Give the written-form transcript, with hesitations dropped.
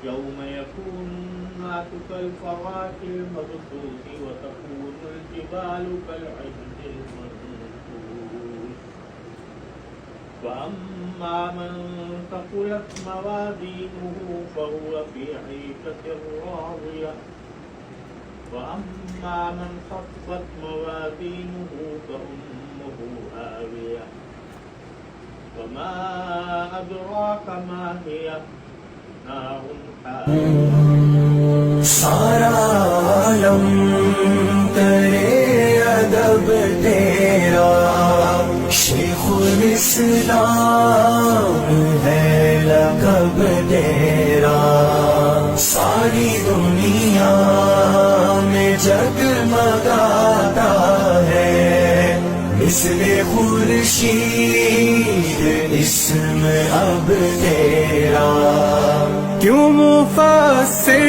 यौम यकून्नासु कल्फराश मबसूस वतकूनुल जिबालु कलअहदिल मंफूश फअम्मा मन थकुलत मवाज़ीनुहु फहुव फ़ी ईशतिर राज़ियह वअम्मा मन खफ़्फ़त मवाज़ीनुहु फउम्मुहु हावियह वमा अदराक मा हियह नारुन हामियह। सारा आलम करे अदब तेरा, शेखुल इस्लाम है लक़ब तेरा। सारी दुनिया में जगमगाता है मिस्ले खुर्शीद इस्म अब तेरा। क्यों मुफ़स्सिर